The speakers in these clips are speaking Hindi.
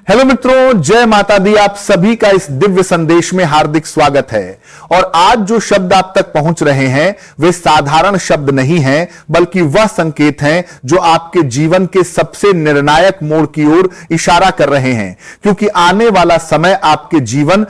हेलो मित्रों, जय माता दी। आप सभी का इस दिव्य संदेश में हार्दिक स्वागत है। और आज जो शब्द आप तक पहुंच रहे हैं वे साधारण शब्द नहीं हैं, बल्कि वह संकेत हैं जो आपके जीवन के सबसे निर्णायक मोड़ की ओर इशारा कर रहे हैं। क्योंकि आने वाला समय आपके जीवन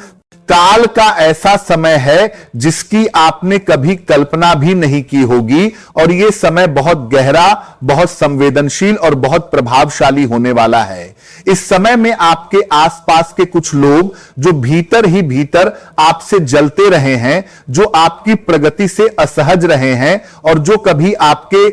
काल का ऐसा समय है जिसकी आपने कभी कल्पना भी नहीं की होगी, और यह समय बहुत गहरा, बहुत संवेदनशील और बहुत प्रभावशाली होने वाला है। इस समय में आपके आसपास के कुछ लोग जो भीतर ही भीतर आपसे जलते रहे हैं, जो आपकी प्रगति से असहज रहे हैं और जो कभी आपके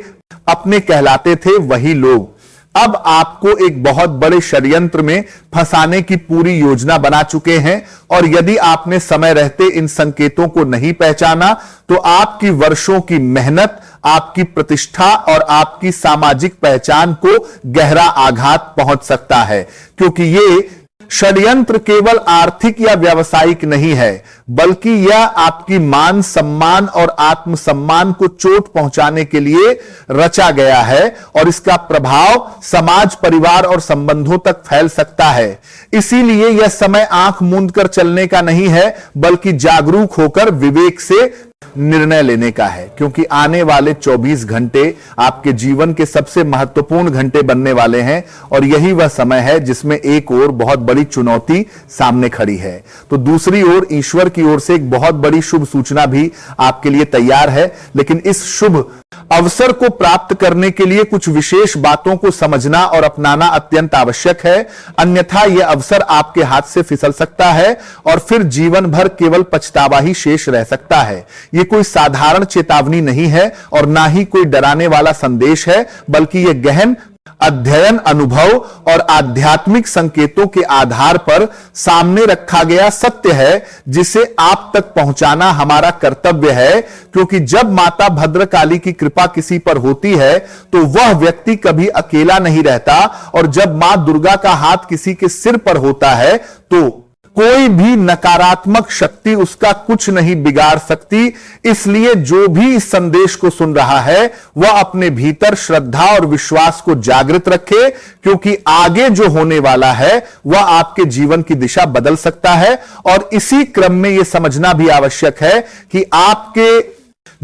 अपने कहलाते थे, वही लोग अब आपको एक बहुत बड़े षड्यंत्र में फंसाने की पूरी योजना बना चुके हैं। और यदि आपने समय रहते इन संकेतों को नहीं पहचाना तो आपकी वर्षों की मेहनत, आपकी प्रतिष्ठा और आपकी सामाजिक पहचान को गहरा आघात पहुंच सकता है। क्योंकि ये षड्यंत्र केवल आर्थिक या व्यावसायिक नहीं है, बल्कि यह आपकी मान सम्मान और आत्मसम्मान को चोट पहुंचाने के लिए रचा गया है, और इसका प्रभाव समाज, परिवार और संबंधों तक फैल सकता है। इसीलिए यह समय आंख मूंद कर चलने का नहीं है, बल्कि जागरूक होकर विवेक से निर्णय लेने का है। क्योंकि आने वाले 24 घंटे आपके जीवन के सबसे महत्वपूर्ण घंटे बनने वाले हैं, और यही वह समय है जिसमें एक ओर बहुत बड़ी चुनौती सामने खड़ी है, तो दूसरी ओर ईश्वर की ओर से एक बहुत बड़ी शुभ सूचना भी आपके लिए तैयार है। लेकिन इस शुभ अवसर को प्राप्त करने के लिए कुछ विशेष बातों को समझना और अपनाना अत्यंत आवश्यक है, अन्यथा यह अवसर आपके हाथ से फिसल सकता है और फिर जीवन भर केवल पछतावा ही शेष रह सकता है। यह कोई साधारण चेतावनी नहीं है और ना ही कोई डराने वाला संदेश है, बल्कि यह गहन अध्ययन, अनुभव और आध्यात्मिक संकेतों के आधार पर सामने रखा गया सत्य है, जिसे आप तक पहुंचाना हमारा कर्तव्य है। क्योंकि जब माता भद्रकाली की कृपा किसी पर होती है तो वह व्यक्ति कभी अकेला नहीं रहता, और जब मां दुर्गा का हाथ किसी के सिर पर होता है तो कोई भी नकारात्मक शक्ति उसका कुछ नहीं बिगाड़ सकती। इसलिए जो भी इस संदेश को सुन रहा है वह अपने भीतर श्रद्धा और विश्वास को जागृत रखे, क्योंकि आगे जो होने वाला है वह आपके जीवन की दिशा बदल सकता है। और इसी क्रम में यह समझना भी आवश्यक है कि आपके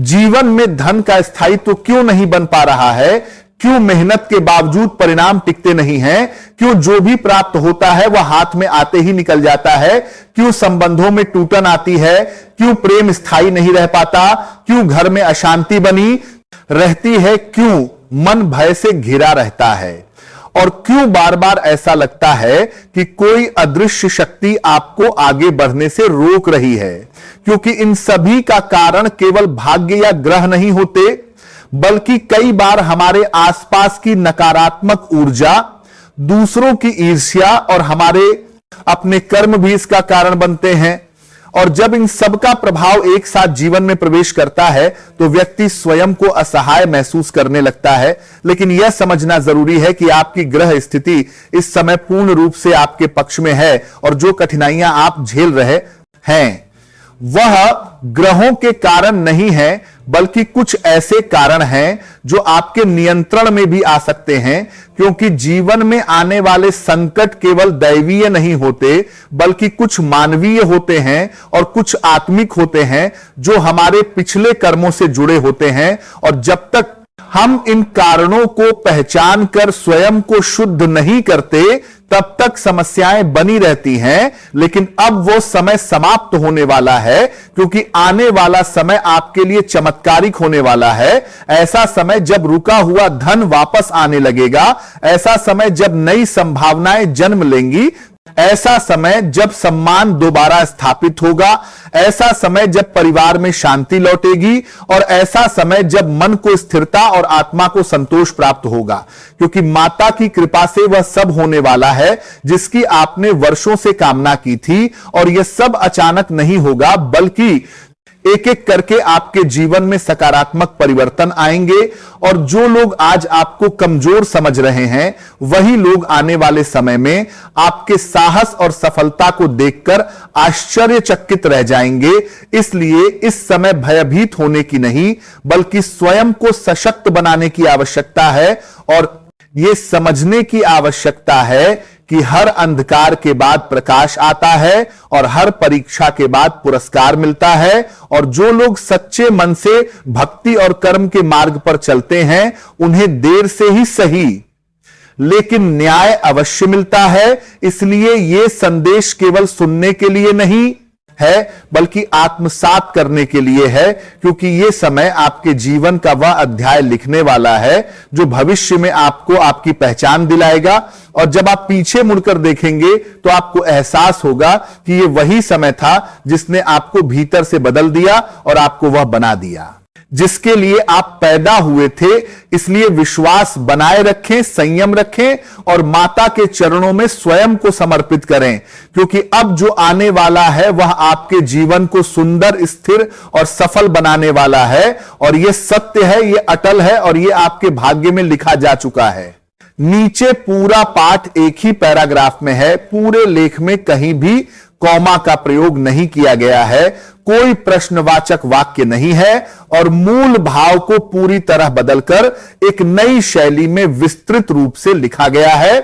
जीवन में धन का स्थायित्व क्यों नहीं बन पा रहा है, क्यों मेहनत के बावजूद परिणाम टिकते नहीं हैं, क्यों जो भी प्राप्त होता है वह हाथ में आते ही निकल जाता है, क्यों संबंधों में टूटन आती है, क्यों प्रेम स्थायी नहीं रह पाता, क्यों घर में अशांति बनी रहती है, क्यों मन भय से घिरा रहता है, और क्यों बार बार ऐसा लगता है कि कोई अदृश्य शक्ति आपको आगे बढ़ने से रोक रही है। क्योंकि इन सभी का कारण केवल भाग्य या ग्रह नहीं होते, बल्कि कई बार हमारे आसपास की नकारात्मक ऊर्जा, दूसरों की ईर्ष्या और हमारे अपने कर्म भी इसका कारण बनते हैं। और जब इन सब का प्रभाव एक साथ जीवन में प्रवेश करता है तो व्यक्ति स्वयं को असहाय महसूस करने लगता है। लेकिन यह समझना जरूरी है कि आपकी ग्रह स्थिति इस समय पूर्ण रूप से आपके पक्ष में है, और जो कठिनाइयां आप झेल रहे हैं वह ग्रहों के कारण नहीं है, बल्कि कुछ ऐसे कारण हैं जो आपके नियंत्रण में भी आ सकते हैं। क्योंकि जीवन में आने वाले संकट केवल दैवीय नहीं होते, बल्कि कुछ मानवीय होते हैं और कुछ आत्मिक होते हैं, जो हमारे पिछले कर्मों से जुड़े होते हैं। और जब तक हम इन कारणों को पहचान कर स्वयं को शुद्ध नहीं करते, तब तक समस्याएं बनी रहती हैं। लेकिन अब वो समय समाप्त होने वाला है, क्योंकि आने वाला समय आपके लिए चमत्कारिक होने वाला है। ऐसा समय जब रुका हुआ धन वापस आने लगेगा, ऐसा समय जब नई संभावनाएं जन्म लेंगी, ऐसा समय जब सम्मान दोबारा स्थापित होगा, ऐसा समय जब परिवार में शांति लौटेगी, और ऐसा समय जब मन को स्थिरता और आत्मा को संतोष प्राप्त होगा। क्योंकि माता की कृपा से वह सब होने वाला है जिसकी आपने वर्षों से कामना की थी। और यह सब अचानक नहीं होगा, बल्कि एक एक करके आपके जीवन में सकारात्मक परिवर्तन आएंगे। और जो लोग आज आपको कमजोर समझ रहे हैं, वही लोग आने वाले समय में आपके साहस और सफलता को देखकर आश्चर्यचकित रह जाएंगे। इसलिए इस समय भयभीत होने की नहीं, बल्कि स्वयं को सशक्त बनाने की आवश्यकता है। और यह समझने की आवश्यकता है कि हर अंधकार के बाद प्रकाश आता है और हर परीक्षा के बाद पुरस्कार मिलता है, और जो लोग सच्चे मन से भक्ति और कर्म के मार्ग पर चलते हैं उन्हें देर से ही सही लेकिन न्याय अवश्य मिलता है। इसलिए यह संदेश केवल सुनने के लिए नहीं है बल्कि आत्मसात करने के लिए है, क्योंकि यह समय आपके जीवन का वह अध्याय लिखने वाला है जो भविष्य में आपको आपकी पहचान दिलाएगा। और जब आप पीछे मुड़कर देखेंगे तो आपको एहसास होगा कि यह वही समय था जिसने आपको भीतर से बदल दिया और आपको वह बना दिया जिसके लिए आप पैदा हुए थे। इसलिए विश्वास बनाए रखें, संयम रखें और माता के चरणों में स्वयं को समर्पित करें, क्योंकि अब जो आने वाला है वह आपके जीवन को सुंदर, स्थिर और सफल बनाने वाला है। और यह सत्य है, यह अटल है और यह आपके भाग्य में लिखा जा चुका है। नीचे पूरा पाठ एक ही पैराग्राफ में है, पूरे लेख में कहीं भी कॉमा का प्रयोग नहीं किया गया है, कोई प्रश्नवाचक वाक्य नहीं है और मूल भाव को पूरी तरह बदलकर एक नई शैली में विस्तृत रूप से लिखा गया है।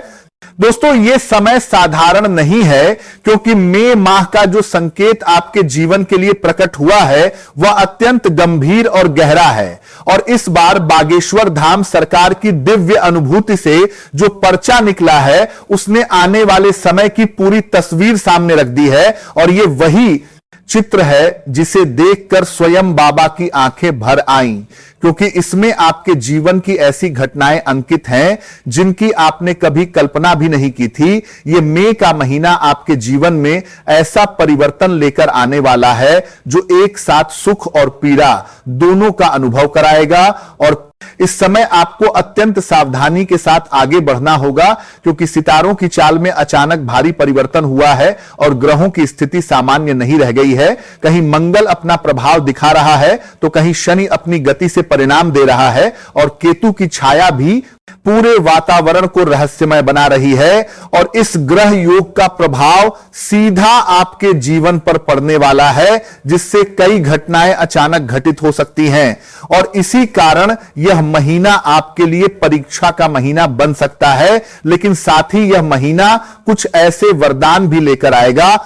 दोस्तों, यह समय साधारण नहीं है, क्योंकि मई माह का जो संकेत आपके जीवन के लिए प्रकट हुआ है वह अत्यंत गंभीर और गहरा है। और इस बार बागेश्वर धाम सरकार की दिव्य अनुभूति से जो पर्चा निकला है उसने आने वाले समय की पूरी तस्वीर सामने रख दी है। और यह वही चित्र है जिसे देखकर स्वयं बाबा की आंखें भर आईं, क्योंकि इसमें आपके जीवन की ऐसी घटनाएं अंकित हैं जिनकी आपने कभी कल्पना भी नहीं की थी। यह मई का महीना आपके जीवन में ऐसा परिवर्तन लेकर आने वाला है जो एक साथ सुख और पीड़ा दोनों का अनुभव कराएगा। और इस समय आपको अत्यंत सावधानी के साथ आगे बढ़ना होगा, क्योंकि सितारों की चाल में अचानक भारी परिवर्तन हुआ है और ग्रहों की स्थिति सामान्य नहीं रह गई है। कहीं मंगल अपना प्रभाव दिखा रहा है तो कहीं शनि अपनी गति से परिणाम दे रहा है और केतु की छाया भी पूरे वातावरण को रहस्यमय बना रही है। और इस ग्रह योग का प्रभाव सीधा आपके जीवन पर पड़ने वाला है, जिससे कई घटनाएं अचानक घटित हो सकती हैं। और इसी कारण यह महीना आपके लिए परीक्षा का महीना बन सकता है, लेकिन साथ ही यह महीना कुछ ऐसे वरदान भी लेकर आएगा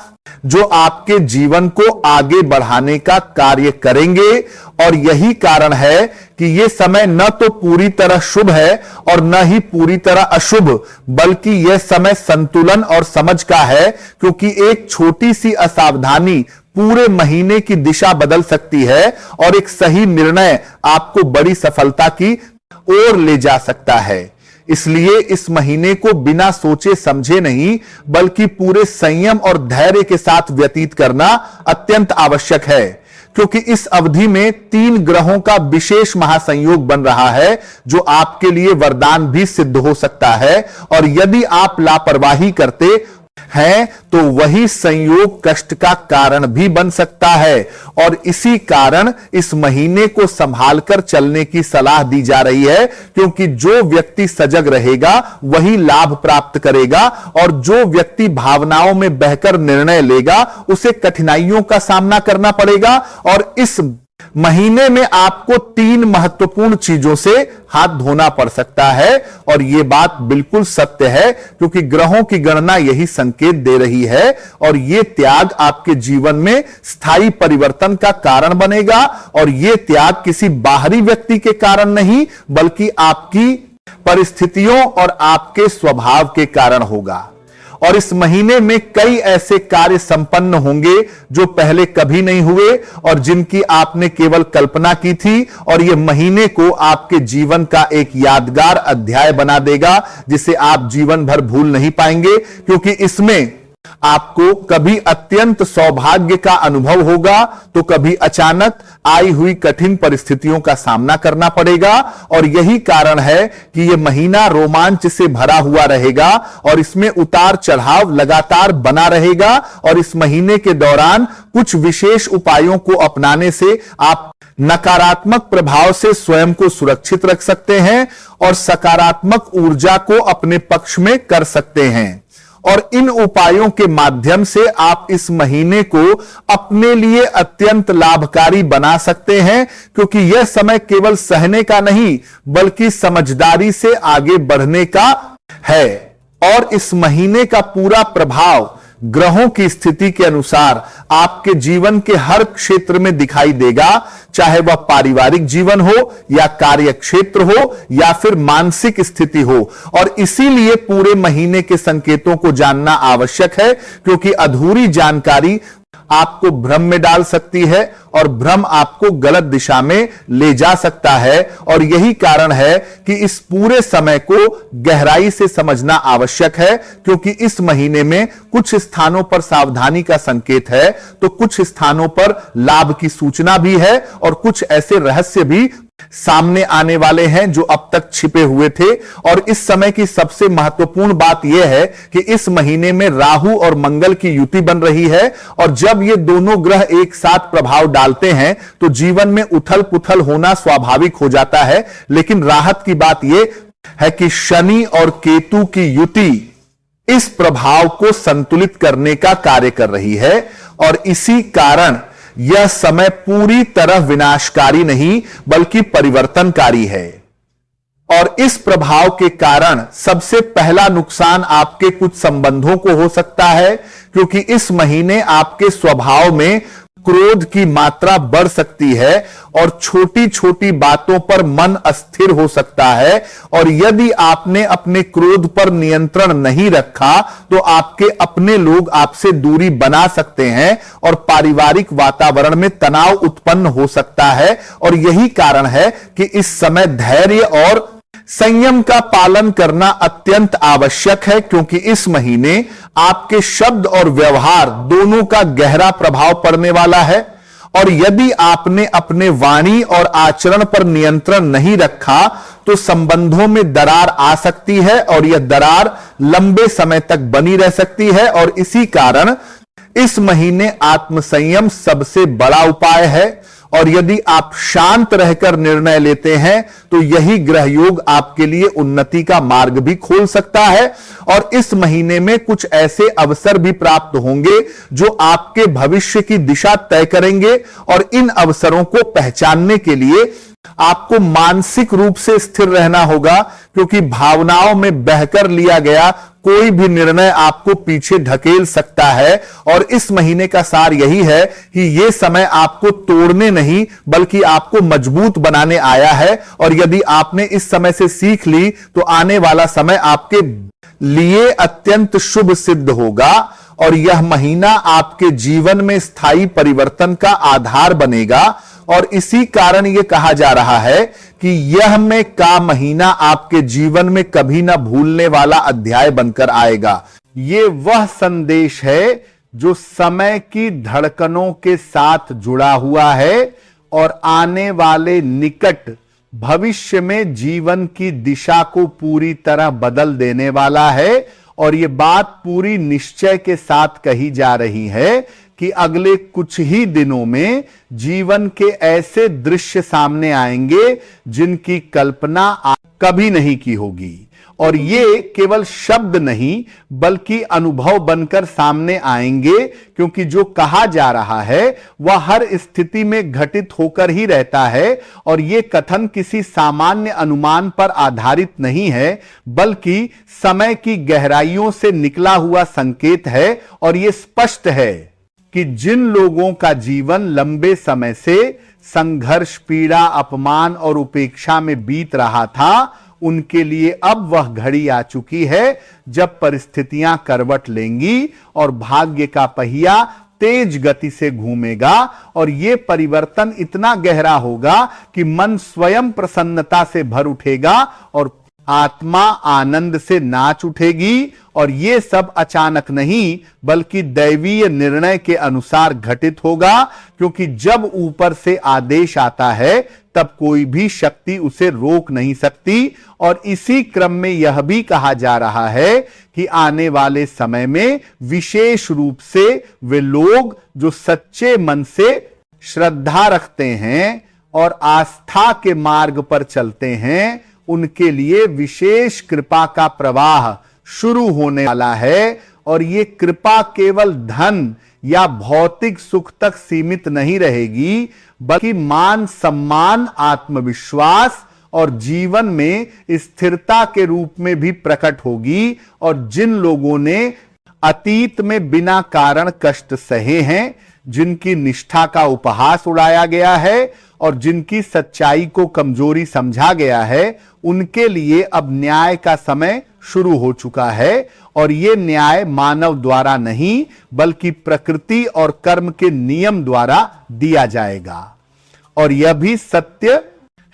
जो आपके जीवन को आगे बढ़ाने का कार्य करेंगे। और यही कारण है कि यह समय न तो पूरी तरह शुभ है और न ही पूरी तरह अशुभ, बल्कि यह समय संतुलन और समझ का है, क्योंकि एक छोटी सी असावधानी पूरे महीने की दिशा बदल सकती है और एक सही निर्णय आपको बड़ी सफलता की ओर ले जा सकता है। इसलिए इस महीने को बिना सोचे समझे नहीं बल्कि पूरे संयम और धैर्य के साथ व्यतीत करना अत्यंत आवश्यक है, क्योंकि इस अवधि में 3 ग्रहों का विशेष महासंयोग बन रहा है जो आपके लिए वरदान भी सिद्ध हो सकता है। और यदि आप लापरवाही करते हैं तो वही संयोग कष्ट का कारण भी बन सकता है। और इसी कारण इस महीने को संभाल कर चलने की सलाह दी जा रही है, क्योंकि जो व्यक्ति सजग रहेगा वही लाभ प्राप्त करेगा और जो व्यक्ति भावनाओं में बहकर निर्णय लेगा उसे कठिनाइयों का सामना करना पड़ेगा। और इस महीने में आपको 3 महत्वपूर्ण चीजों से हाथ धोना पड़ सकता है। और यह बात बिल्कुल सत्य है, क्योंकि ग्रहों की गणना यही संकेत दे रही है। और यह त्याग आपके जीवन में स्थायी परिवर्तन का कारण बनेगा। और यह त्याग किसी बाहरी व्यक्ति के कारण नहीं बल्कि आपकी परिस्थितियों और आपके स्वभाव के कारण होगा। और इस महीने में कई ऐसे कार्य संपन्न होंगे जो पहले कभी नहीं हुए और जिनकी आपने केवल कल्पना की थी। और यह महीने को आपके जीवन का एक यादगार अध्याय बना देगा जिसे आप जीवन भर भूल नहीं पाएंगे, क्योंकि इसमें आपको कभी अत्यंत सौभाग्य का अनुभव होगा तो कभी अचानक आई हुई कठिन परिस्थितियों का सामना करना पड़ेगा। और यही कारण है कि यह महीना रोमांच से भरा हुआ रहेगा और इसमें उतार चढ़ाव लगातार बना रहेगा। और इस महीने के दौरान कुछ विशेष उपायों को अपनाने से आप नकारात्मक प्रभाव से स्वयं को सुरक्षित रख सकते हैं और सकारात्मक ऊर्जा को अपने पक्ष में कर सकते हैं। और इन उपायों के माध्यम से आप इस महीने को अपने लिए अत्यंत लाभकारी बना सकते हैं, क्योंकि यह समय केवल सहने का नहीं बल्कि समझदारी से आगे बढ़ने का है। और इस महीने का पूरा प्रभाव ग्रहों की स्थिति के अनुसार आपके जीवन के हर क्षेत्र में दिखाई देगा, चाहे वह पारिवारिक जीवन हो या कार्य क्षेत्र हो या फिर मानसिक स्थिति हो। और इसीलिए पूरे महीने के संकेतों को जानना आवश्यक है, क्योंकि अधूरी जानकारी आपको भ्रम में डाल सकती है और भ्रम आपको गलत दिशा में ले जा सकता है। और यही कारण है कि इस पूरे समय को गहराई से समझना आवश्यक है, क्योंकि इस महीने में कुछ स्थानों पर सावधानी का संकेत है, तो कुछ स्थानों पर लाभ की सूचना भी है और कुछ ऐसे रहस्य भी सामने आने वाले हैं जो अब तक छिपे हुए थे। और इस समय की सबसे महत्वपूर्ण बात यह है कि इस महीने में राहु और मंगल की युति बन रही है, और जब ये दोनों ग्रह एक साथ प्रभाव डालते हैं तो जीवन में उथल पुथल होना स्वाभाविक हो जाता है। लेकिन राहत की बात यह है कि शनि और केतु की युति इस प्रभाव को संतुलित करने का कार्य कर रही है, और इसी कारण यह समय पूरी तरह विनाशकारी नहीं बल्कि परिवर्तनकारी है। और इस प्रभाव के कारण सबसे पहला नुकसान आपके कुछ संबंधों को हो सकता है, क्योंकि इस महीने आपके स्वभाव में क्रोध की मात्रा बढ़ सकती है और छोटी छोटी बातों पर मन अस्थिर हो सकता है। और यदि आपने अपने क्रोध पर नियंत्रण नहीं रखा तो आपके अपने लोग आपसे दूरी बना सकते हैं और पारिवारिक वातावरण में तनाव उत्पन्न हो सकता है। और यही कारण है कि इस समय धैर्य और संयम का पालन करना अत्यंत आवश्यक है, क्योंकि इस महीने आपके शब्द और व्यवहार दोनों का गहरा प्रभाव पड़ने वाला है। और यदि आपने अपने वाणी और आचरण पर नियंत्रण नहीं रखा तो संबंधों में दरार आ सकती है, और यह दरार लंबे समय तक बनी रह सकती है। और इसी कारण इस महीने आत्मसंयम सबसे बड़ा उपाय है। और यदि आप शांत रहकर निर्णय लेते हैं तो यही ग्रह योग आपके लिए उन्नति का मार्ग भी खोल सकता है। और इस महीने में कुछ ऐसे अवसर भी प्राप्त होंगे जो आपके भविष्य की दिशा तय करेंगे, और इन अवसरों को पहचानने के लिए आपको मानसिक रूप से स्थिर रहना होगा, क्योंकि भावनाओं में बहकर लिया गया कोई भी निर्णय आपको पीछे ढकेल सकता है। और इस महीने का सार यही है कि यह समय आपको तोड़ने नहीं बल्कि आपको मजबूत बनाने आया है। और यदि आपने इस समय से सीख ली तो आने वाला समय आपके लिए अत्यंत शुभ सिद्ध होगा, और यह महीना आपके जीवन में स्थायी परिवर्तन का आधार बनेगा। और इसी कारण यह कहा जा रहा है कि यह में का महीना आपके जीवन में कभी ना भूलने वाला अध्याय बनकर आएगा। यह वह संदेश है जो समय की धड़कनों के साथ जुड़ा हुआ है और आने वाले निकट भविष्य में जीवन की दिशा को पूरी तरह बदल देने वाला है। और यह बात पूरी निश्चय के साथ कही जा रही है कि अगले कुछ ही दिनों में जीवन के ऐसे दृश्य सामने आएंगे जिनकी कल्पना आप कभी नहीं की होगी। और ये केवल शब्द नहीं बल्कि अनुभव बनकर सामने आएंगे, क्योंकि जो कहा जा रहा है वह हर स्थिति में घटित होकर ही रहता है। और ये कथन किसी सामान्य अनुमान पर आधारित नहीं है, बल्कि समय की गहराइयों से निकला हुआ संकेत है। और ये स्पष्ट है कि जिन लोगों का जीवन लंबे समय से संघर्ष, पीड़ा, अपमान और उपेक्षा में बीत रहा था, उनके लिए अब वह घड़ी आ चुकी है जब परिस्थितियां करवट लेंगी और भाग्य का पहिया तेज गति से घूमेगा। और यह परिवर्तन इतना गहरा होगा कि मन स्वयं प्रसन्नता से भर उठेगा और आत्मा आनंद से नाच उठेगी। और यह सब अचानक नहीं बल्कि दैवीय निर्णय के अनुसार घटित होगा, क्योंकि जब ऊपर से आदेश आता है तब कोई भी शक्ति उसे रोक नहीं सकती। और इसी क्रम में यह भी कहा जा रहा है कि आने वाले समय में विशेष रूप से वे लोग जो सच्चे मन से श्रद्धा रखते हैं और आस्था के मार्ग पर चलते हैं, उनके लिए विशेष कृपा का प्रवाह शुरू होने वाला है। और ये कृपा केवल धन या भौतिक सुख तक सीमित नहीं रहेगी, बल्कि मान सम्मान, आत्मविश्वास और जीवन में स्थिरता के रूप में भी प्रकट होगी। और जिन लोगों ने अतीत में बिना कारण कष्ट सहे हैं, जिनकी निष्ठा का उपहास उड़ाया गया है और जिनकी सच्चाई को कमजोरी समझा गया है, उनके लिए अब न्याय का समय शुरू हो चुका है। और यह न्याय मानव द्वारा नहीं बल्कि प्रकृति और कर्म के नियम द्वारा दिया जाएगा। और यह भी सत्य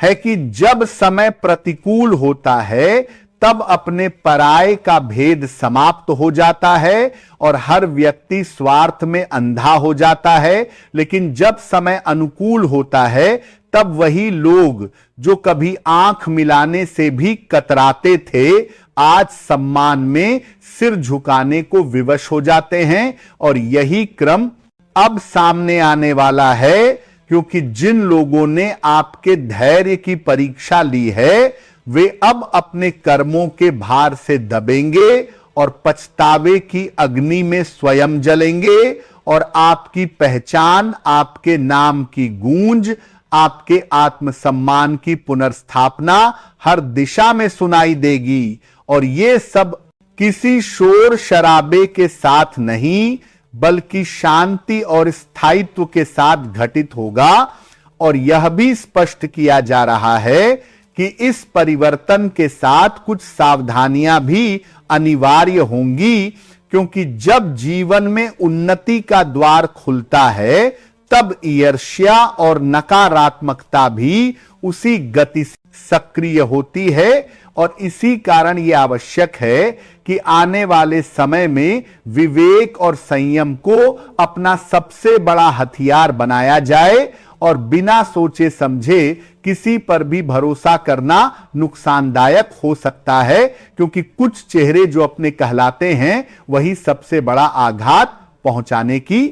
है कि जब समय प्रतिकूल होता है तब अपने पराये का भेद समाप्त हो जाता है और हर व्यक्ति स्वार्थ में अंधा हो जाता है। लेकिन जब समय अनुकूल होता है तब वही लोग जो कभी आंख मिलाने से भी कतराते थे, आज सम्मान में सिर झुकाने को विवश हो जाते हैं। और यही क्रम अब सामने आने वाला है, क्योंकि जिन लोगों ने आपके धैर्य की परीक्षा ली है वे अब अपने कर्मों के भार से दबेंगे और पछतावे की अग्नि में स्वयं जलेंगे। और आपकी पहचान, आपके नाम की गूंज, आपके आत्मसम्मान की पुनर्स्थापना हर दिशा में सुनाई देगी। और ये सब किसी शोर शराबे के साथ नहीं बल्कि शांति और स्थायित्व के साथ घटित होगा। और यह भी स्पष्ट किया जा रहा है कि इस परिवर्तन के साथ कुछ सावधानियां भी अनिवार्य होंगी, क्योंकि जब जीवन में उन्नति का द्वार खुलता है तब ईर्ष्या और नकारात्मकता भी उसी गति से सक्रिय होती है। और इसी कारण यह आवश्यक है कि आने वाले समय में विवेक और संयम को अपना सबसे बड़ा हथियार बनाया जाए और बिना सोचे समझे किसी पर भी भरोसा करना नुकसानदायक हो सकता है, क्योंकि कुछ चेहरे जो अपने कहलाते हैं वही सबसे बड़ा आघात पहुंचाने की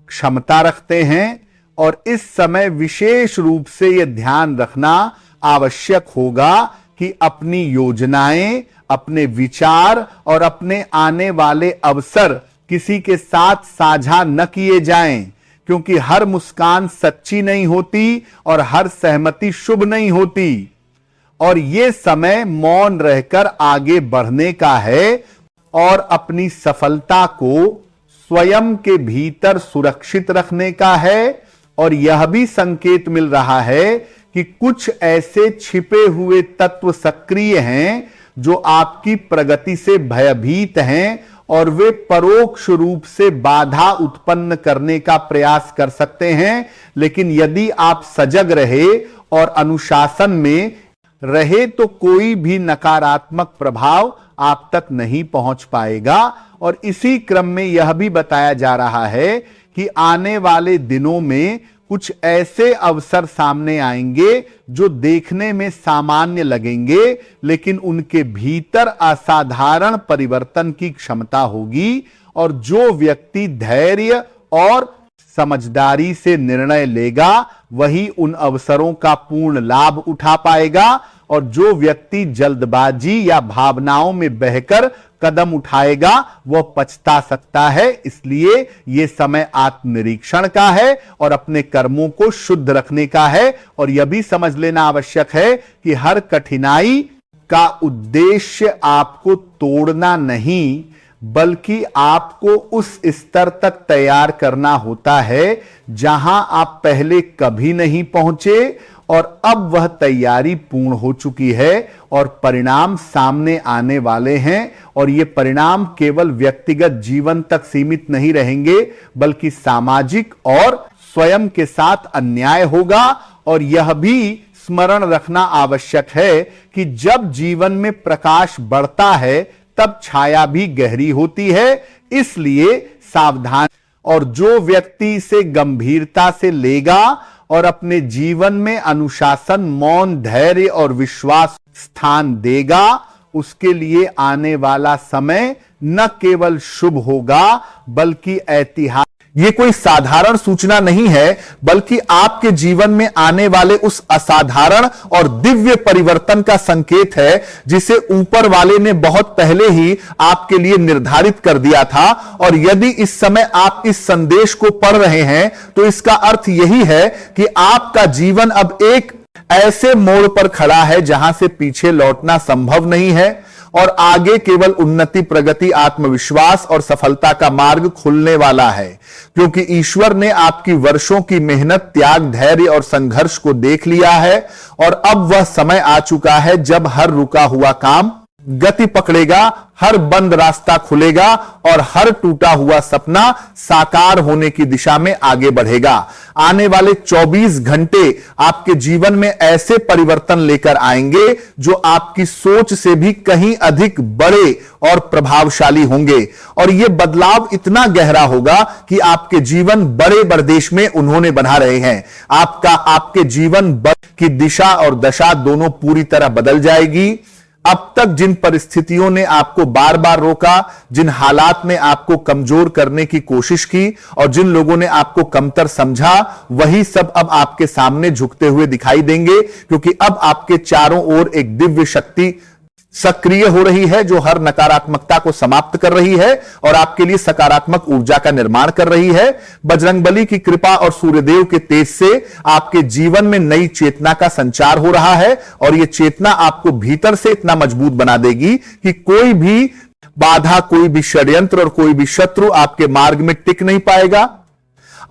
क्षमता रखते हैं। और इस समय विशेष रूप से यह ध्यान रखना आवश्यक होगा कि अपनी योजनाएं, अपने विचार और अपने आने वाले अवसर किसी के साथ साझा न किए जाएं, क्योंकि हर मुस्कान सच्ची नहीं होती और हर सहमति शुभ नहीं होती। और यह समय मौन रहकर आगे बढ़ने का है और अपनी सफलता को स्वयं के भीतर सुरक्षित रखने का है। और यह भी संकेत मिल रहा है कि कुछ ऐसे छिपे हुए तत्व सक्रिय हैं जो आपकी प्रगति से भयभीत हैं और वे परोक्ष रूप से बाधा उत्पन्न करने का प्रयास कर सकते हैं। लेकिन यदि आप सजग रहे और अनुशासन में रहे तो कोई भी नकारात्मक प्रभाव आप तक नहीं पहुंच पाएगा। और इसी क्रम में यह भी बताया जा रहा है कि आने वाले दिनों में कुछ ऐसे अवसर सामने आएंगे जो देखने में सामान्य लगेंगे, लेकिन उनके भीतर असाधारण परिवर्तन की क्षमता होगी। और जो व्यक्ति धैर्य और समझदारी से निर्णय लेगा वही उन अवसरों का पूर्ण लाभ उठा पाएगा। और जो व्यक्ति जल्दबाजी या भावनाओं में बहकर कदम उठाएगा वह पछता सकता है। इसलिए यह समय आत्मनिरीक्षण का है और अपने कर्मों को शुद्ध रखने का है। और यह भी समझ लेना आवश्यक है कि हर कठिनाई का उद्देश्य आपको तोड़ना नहीं बल्कि आपको उस स्तर तक तैयार करना होता है जहां आप पहले कभी नहीं पहुंचे। और अब वह तैयारी पूर्ण हो चुकी है और परिणाम सामने आने वाले हैं। और ये परिणाम केवल व्यक्तिगत जीवन तक सीमित नहीं रहेंगे बल्कि सामाजिक और स्वयं के साथ अन्याय होगा। और यह भी स्मरण रखना आवश्यक है कि जब जीवन में प्रकाश बढ़ता है तब छाया भी गहरी होती है। इसलिए सावधान। और जो व्यक्ति इसे गंभीरता से लेगा और अपने जीवन में अनुशासन, मौन, धैर्य और विश्वास स्थान देगा, उसके लिए आने वाला समय न केवल शुभ होगा बल्कि ऐतिहासिक। ये कोई साधारण सूचना नहीं है बल्कि आपके जीवन में आने वाले उस असाधारण और दिव्य परिवर्तन का संकेत है जिसे ऊपर वाले ने बहुत पहले ही आपके लिए निर्धारित कर दिया था। और यदि इस समय आप इस संदेश को पढ़ रहे हैं तो इसका अर्थ यही है कि आपका जीवन अब एक ऐसे मोड़ पर खड़ा है जहां से पीछे लौटना संभव नहीं है और आगे केवल उन्नति, प्रगति, आत्मविश्वास और सफलता का मार्ग खुलने वाला है, क्योंकि ईश्वर ने आपकी वर्षों की मेहनत, त्याग, धैर्य और संघर्ष को देख लिया है और अब वह समय आ चुका है जब हर रुका हुआ काम गति पकड़ेगा, हर बंद रास्ता खुलेगा और हर टूटा हुआ सपना साकार होने की दिशा में आगे बढ़ेगा। आने वाले 24 घंटे आपके जीवन में ऐसे परिवर्तन लेकर आएंगे जो आपकी सोच से भी कहीं अधिक बड़े और प्रभावशाली होंगे और यह बदलाव इतना गहरा होगा कि आपके जीवन बड़े बर्देश में उन्होंने बना रहे हैं। आपके जीवन की दिशा और दशा दोनों पूरी तरह बदल जाएगी। अब तक जिन परिस्थितियों ने आपको बार बार रोका, जिन हालात ने आपको कमजोर करने की कोशिश की और जिन लोगों ने आपको कमतर समझा, वही सब अब आपके सामने झुकते हुए दिखाई देंगे, क्योंकि अब आपके चारों ओर एक दिव्य शक्ति सक्रिय हो रही है जो हर नकारात्मकता को समाप्त कर रही है और आपके लिए सकारात्मक ऊर्जा का निर्माण कर रही है। बजरंगबली की कृपा और सूर्यदेव के तेज से आपके जीवन में नई चेतना का संचार हो रहा है और यह चेतना आपको भीतर से इतना मजबूत बना देगी कि कोई भी बाधा, कोई भी षड्यंत्र और कोई भी शत्रु आपके मार्ग में टिक नहीं पाएगा।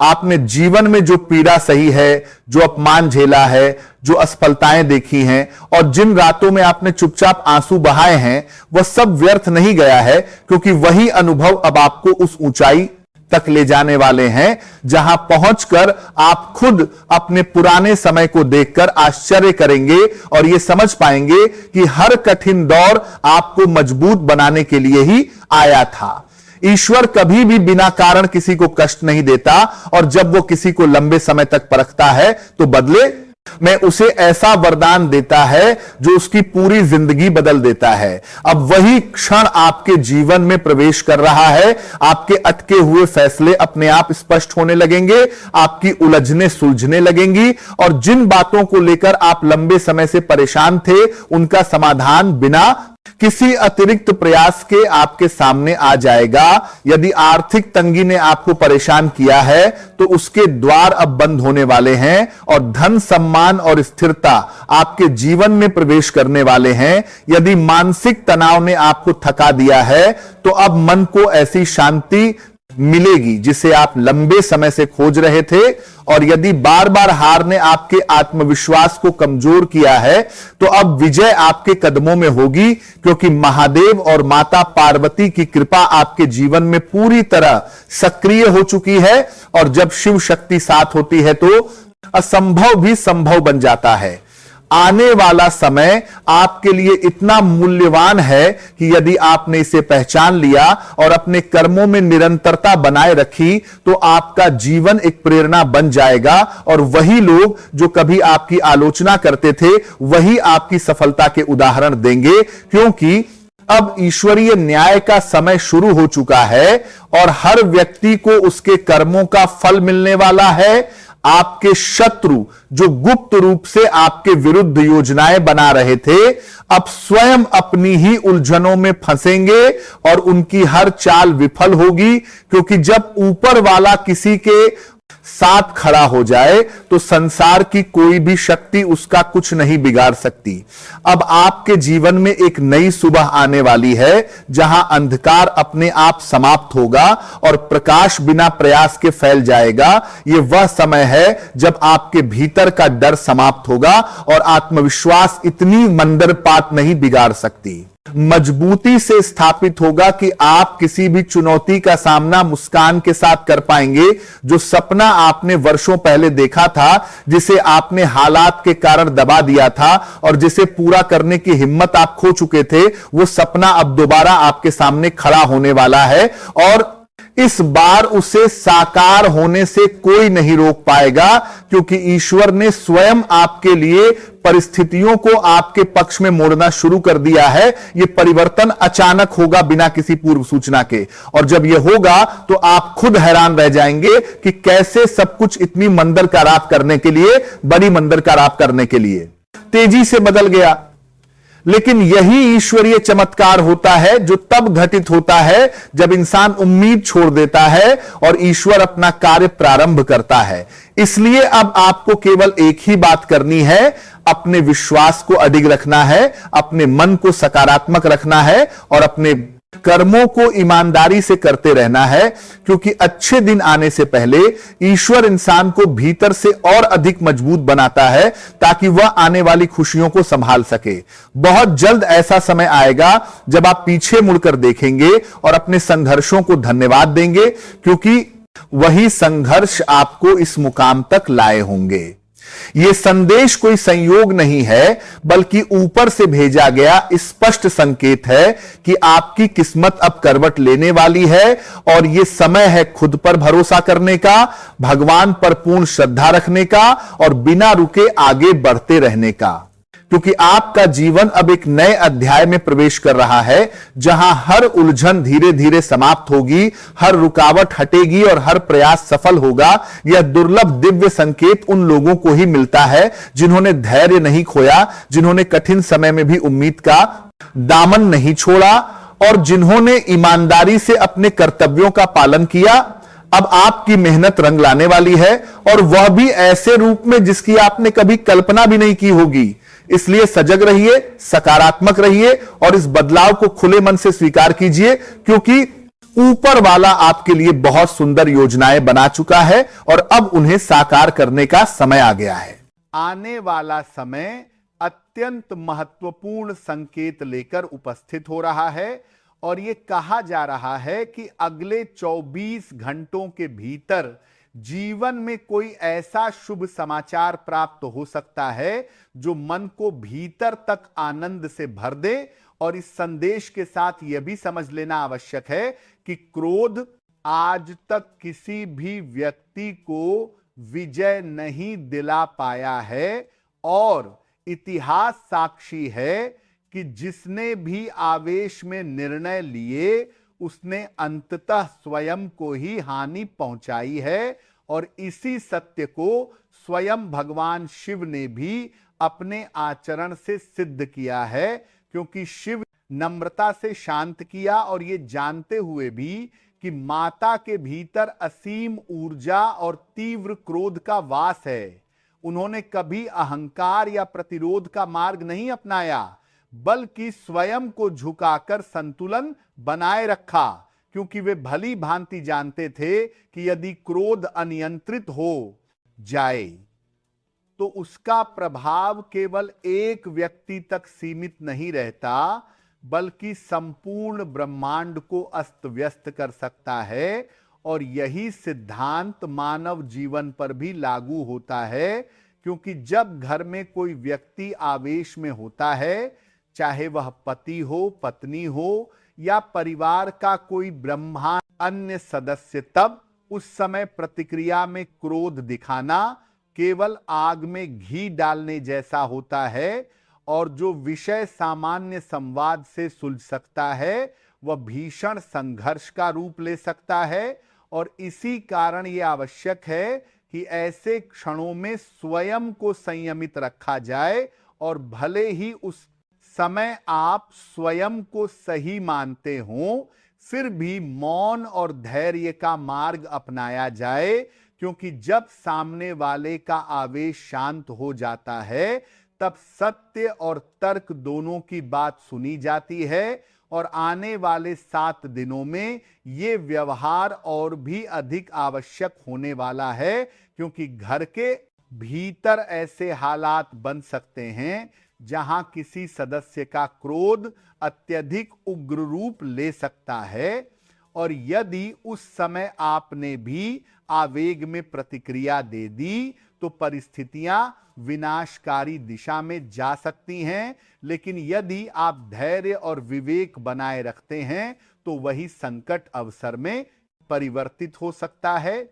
आपने जीवन में जो पीड़ा सही है, जो अपमान झेला है, जो असफलताएं देखी हैं और जिन रातों में आपने चुपचाप आंसू बहाए हैं, वह सब व्यर्थ नहीं गया है, क्योंकि वही अनुभव अब आपको उस ऊंचाई तक ले जाने वाले हैं जहां पहुंचकर आप खुद अपने पुराने समय को देखकर आश्चर्य करेंगे और यह समझ पाएंगे कि हर कठिन दौर आपको मजबूत बनाने के लिए ही आया था। ईश्वर कभी भी बिना कारण किसी को कष्ट नहीं देता और जब वो किसी को लंबे समय तक परखता है तो बदले में उसे ऐसा वरदान देता है जो उसकी पूरी जिंदगी बदल देता है। अब वही क्षण आपके जीवन में प्रवेश कर रहा है। आपके अटके हुए फैसले अपने आप स्पष्ट होने लगेंगे, आपकी उलझने सुलझने लगेंगी और जिन बातों को लेकर आप लंबे समय से परेशान थे, उनका समाधान बिना किसी अतिरिक्त प्रयास के आपके सामने आ जाएगा। यदि आर्थिक तंगी ने आपको परेशान किया है तो उसके द्वार अब बंद होने वाले हैं और धन, सम्मान और स्थिरता आपके जीवन में प्रवेश करने वाले हैं। यदि मानसिक तनाव ने आपको थका दिया है तो अब मन को ऐसी शांति मिलेगी जिसे आप लंबे समय से खोज रहे थे और यदि बार बार हार ने आपके आत्मविश्वास को कमजोर किया है तो अब विजय आपके कदमों में होगी, क्योंकि महादेव और माता पार्वती की कृपा आपके जीवन में पूरी तरह सक्रिय हो चुकी है और जब शिव शक्ति साथ होती है तो असंभव भी संभव बन जाता है। आने वाला समय आपके लिए इतना मूल्यवान है कि यदि आपने इसे पहचान लिया और अपने कर्मों में निरंतरता बनाए रखी तो आपका जीवन एक प्रेरणा बन जाएगा और वही लोग जो कभी आपकी आलोचना करते थे वही आपकी सफलता के उदाहरण देंगे, क्योंकि अब ईश्वरीय न्याय का समय शुरू हो चुका है और हर व्यक्ति को उसके कर्मों का फल मिलने वाला है। आपके शत्रु जो गुप्त रूप से आपके विरुद्ध योजनाएं बना रहे थे, अब स्वयं अपनी ही उलझनों में फंसेंगे और उनकी हर चाल विफल होगी, क्योंकि जब ऊपर वाला किसी के साथ खड़ा हो जाए तो संसार की कोई भी शक्ति उसका कुछ नहीं बिगाड़ सकती। अब आपके जीवन में एक नई सुबह आने वाली है जहां अंधकार अपने आप समाप्त होगा और प्रकाश बिना प्रयास के फैल जाएगा। यह वह समय है जब आपके भीतर का डर समाप्त होगा और आत्मविश्वास इतनी मंदरपात नहीं बिगाड़ सकती। मजबूती से स्थापित होगा कि आप किसी भी चुनौती का सामना मुस्कान के साथ कर पाएंगे। जो सपना आपने वर्षों पहले देखा था, जिसे आपने हालात के कारण दबा दिया था और जिसे पूरा करने की हिम्मत आप खो चुके थे, वो सपना अब दोबारा आपके सामने खड़ा होने वाला है और इस बार उसे साकार होने से कोई नहीं रोक पाएगा, क्योंकि ईश्वर ने स्वयं आपके लिए परिस्थितियों को आपके पक्ष में मोड़ना शुरू कर दिया है। यह परिवर्तन अचानक होगा बिना किसी पूर्व सूचना के और जब यह होगा तो आप खुद हैरान रह जाएंगे कि कैसे सब कुछ इतनी मंदर का रात करने के लिए, बड़ी मंदर का रात करने के लिए तेजी से बदल गया। लेकिन यही ईश्वरीय चमत्कार होता है जो तब घटित होता है जब इंसान उम्मीद छोड़ देता है और ईश्वर अपना कार्य प्रारंभ करता है। इसलिए अब आपको केवल एक ही बात करनी है, अपने विश्वास को अडिग रखना है, अपने मन को सकारात्मक रखना है और अपने कर्मों को ईमानदारी से करते रहना है, क्योंकि अच्छे दिन आने से पहले ईश्वर इंसान को भीतर से और अधिक मजबूत बनाता है ताकि वह आने वाली खुशियों को संभाल सके। बहुत जल्द ऐसा समय आएगा जब आप पीछे मुड़कर देखेंगे और अपने संघर्षों को धन्यवाद देंगे, क्योंकि वही संघर्ष आपको इस मुकाम तक लाए होंगे। यह संदेश कोई संयोग नहीं है, बल्कि ऊपर से भेजा गया स्पष्ट संकेत है कि आपकी किस्मत अब करवट लेने वाली है और यह समय है खुद पर भरोसा करने का, भगवान पर पूर्ण श्रद्धा रखने का और बिना रुके आगे बढ़ते रहने का, क्योंकि आपका जीवन अब एक नए अध्याय में प्रवेश कर रहा है, जहां हर उलझन धीरे धीरे समाप्त होगी, हर रुकावट हटेगी और हर प्रयास सफल होगा। यह दुर्लभ दिव्य संकेत उन लोगों को ही मिलता है जिन्होंने धैर्य नहीं खोया, जिन्होंने कठिन समय में भी उम्मीद का दामन नहीं छोड़ा और जिन्होंने ईमानदारी से अपने कर्तव्यों का पालन किया। अब आपकी मेहनत रंग लाने वाली है, और वह भी ऐसे रूप में जिसकी आपने कभी कल्पना भी नहीं की होगी। इसलिए सजग रहिए, सकारात्मक रहिए और इस बदलाव को खुले मन से स्वीकार कीजिए, क्योंकि ऊपर वाला आपके लिए बहुत सुंदर योजनाएं बना चुका है और अब उन्हें साकार करने का समय आ गया है। आने वाला समय अत्यंत महत्वपूर्ण संकेत लेकर उपस्थित हो रहा है और यह कहा जा रहा है कि अगले 24 घंटों के भीतर जीवन में कोई ऐसा शुभ समाचार प्राप्त हो सकता है जो मन को भीतर तक आनंद से भर दे। और इस संदेश के साथ यह भी समझ लेना आवश्यक है कि क्रोध आज तक किसी भी व्यक्ति को विजय नहीं दिला पाया है और इतिहास साक्षी है कि जिसने भी आवेश में निर्णय लिए उसने अंततः स्वयं को ही हानि पहुंचाई है। और इसी सत्य को स्वयं भगवान शिव ने भी अपने आचरण से सिद्ध किया है, क्योंकि शिव नम्रता से शांत किया और ये जानते हुए भी कि माता के भीतर असीम ऊर्जा और तीव्र क्रोध का वास है, उन्होंने कभी अहंकार या प्रतिरोध का मार्ग नहीं अपनाया, बल्कि स्वयं को झुकाकर संतुलन बनाए रखा, क्योंकि वे भली भांति जानते थे कि यदि क्रोध अनियंत्रित हो जाए तो उसका प्रभाव केवल एक व्यक्ति तक सीमित नहीं रहता, बल्कि संपूर्ण ब्रह्मांड को अस्त व्यस्त कर सकता है। और यही सिद्धांत मानव जीवन पर भी लागू होता है, क्योंकि जब घर में कोई व्यक्ति आवेश में होता है, चाहे वह पति हो, पत्नी हो या परिवार का कोई ब्रह्मांड अन्य सदस्य, तब उस समय प्रतिक्रिया में क्रोध दिखाना केवल आग में घी डालने जैसा होता है और जो विषय सामान्य संवाद से सुलझ सकता है वह भीषण संघर्ष का रूप ले सकता है। और इसी कारण यह आवश्यक है कि ऐसे क्षणों में स्वयं को संयमित रखा जाए और भले ही उस समय आप स्वयं को सही मानते हो, फिर भी मौन और धैर्य का मार्ग अपनाया जाए, क्योंकि जब सामने वाले का आवेश शांत हो जाता है तब सत्य और तर्क दोनों की बात सुनी जाती है और आने वाले 7 दिनों में ये व्यवहार और भी अधिक आवश्यक होने वाला है, क्योंकि घर के भीतर ऐसे हालात बन सकते हैं जहां किसी सदस्य का क्रोध अत्यधिक उग्र रूप ले सकता है और यदि उस समय आपने भी आवेग में प्रतिक्रिया दे दी तो परिस्थितियां विनाशकारी दिशा में जा सकती हैं। लेकिन यदि आप धैर्य और विवेक बनाए रखते हैं तो वही संकट अवसर में परिवर्तित हो सकता है।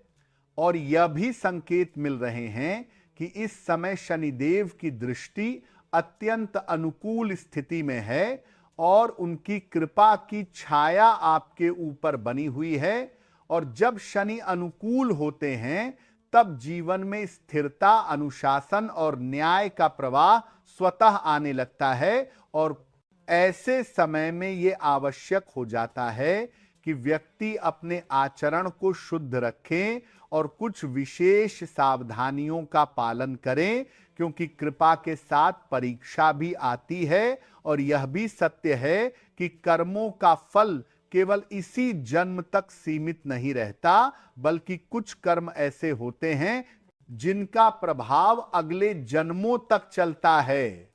और यह भी संकेत मिल रहे हैं कि इस समय शनिदेव की दृष्टि अत्यंत अनुकूल स्थिति में है और उनकी कृपा की छाया आपके ऊपर बनी हुई है। और जब शनि अनुकूल होते हैं तब जीवन में स्थिरता, अनुशासन और न्याय का प्रवाह स्वतः आने लगता है। और ऐसे समय में यह आवश्यक हो जाता है कि व्यक्ति अपने आचरण को शुद्ध रखें और कुछ विशेष सावधानियों का पालन करें, क्योंकि कृपा के साथ परीक्षा भी आती है। और यह भी सत्य है कि कर्मों का फल केवल इसी जन्म तक सीमित नहीं रहता, बल्कि कुछ कर्म ऐसे होते हैं जिनका प्रभाव अगले जन्मों तक चलता है।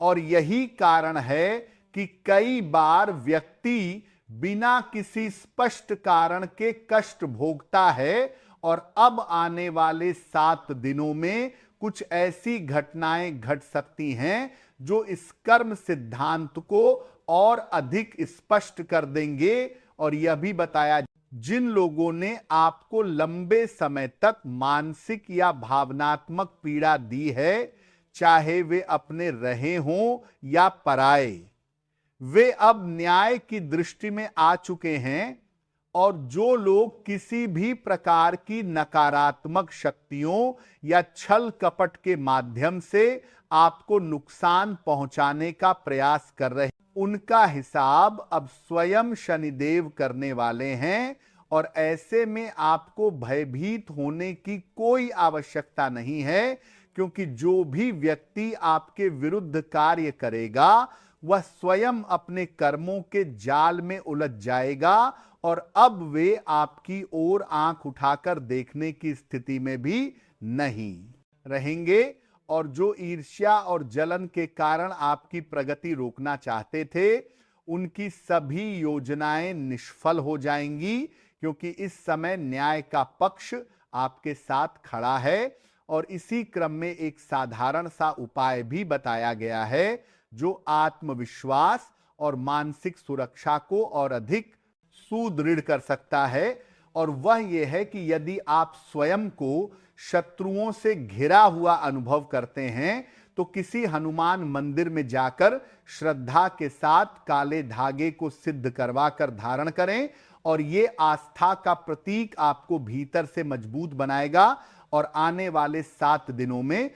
और यही कारण है कि कई बार व्यक्ति बिना किसी स्पष्ट कारण के कष्ट भोगता है, और अब आने वाले 7 दिनों में कुछ ऐसी घटनाएं घट सकती हैं जो इस कर्म सिद्धांत को और अधिक स्पष्ट कर देंगे। और यह भी बताया, जिन लोगों ने आपको लंबे समय तक मानसिक या भावनात्मक पीड़ा दी है, चाहे वे अपने रहे हों या पराए, वे अब न्याय की दृष्टि में आ चुके हैं। और जो लोग किसी भी प्रकार की नकारात्मक शक्तियों या छल कपट के माध्यम से आपको नुकसान पहुंचाने का प्रयास कर रहे हैं, उनका हिसाब अब स्वयं शनिदेव करने वाले हैं। और ऐसे में आपको भयभीत होने की कोई आवश्यकता नहीं है, क्योंकि जो भी व्यक्ति आपके विरुद्ध कार्य करेगा वह स्वयं अपने कर्मों के जाल में उलझ जाएगा, और अब वे आपकी ओर आंख उठाकर देखने की स्थिति में भी नहीं रहेंगे। और जो ईर्ष्या और जलन के कारण आपकी प्रगति रोकना चाहते थे, उनकी सभी योजनाएं निष्फल हो जाएंगी, क्योंकि इस समय न्याय का पक्ष आपके साथ खड़ा है। और इसी क्रम में एक साधारण सा उपाय भी बताया गया है, जो आत्मविश्वास और मानसिक सुरक्षा को और अधिक सुदृढ़ कर सकता है। और वह यह है कि यदि आप स्वयं को शत्रुओं से घिरा हुआ अनुभव करते हैं, तो किसी हनुमान मंदिर में जाकर श्रद्धा के साथ काले धागे को सिद्ध करवा कर धारण करें, और ये आस्था का प्रतीक आपको भीतर से मजबूत बनाएगा। और आने वाले 7 दिनों में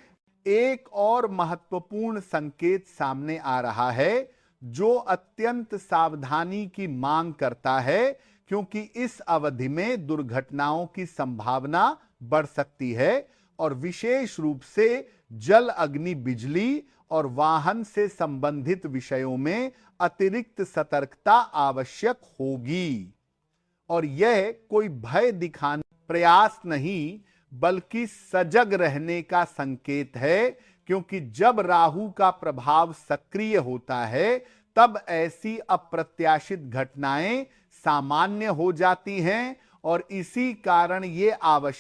एक और महत्वपूर्ण संकेत सामने आ रहा है, जो अत्यंत सावधानी की मांग करता है, क्योंकि इस अवधि में दुर्घटनाओं की संभावना बढ़ सकती है। और विशेष रूप से जल, अग्नि, बिजली और वाहन से संबंधित विषयों में अतिरिक्त सतर्कता आवश्यक होगी। और यह कोई भय दिखाने प्रयास नहीं, बल्कि सजग रहने का संकेत है, क्योंकि जब राहु का प्रभाव सक्रिय होता है, तब ऐसी अप्रत्याशित घटनाएं सामान्य हो जाती हैं। और इसी कारण ये आवश्यक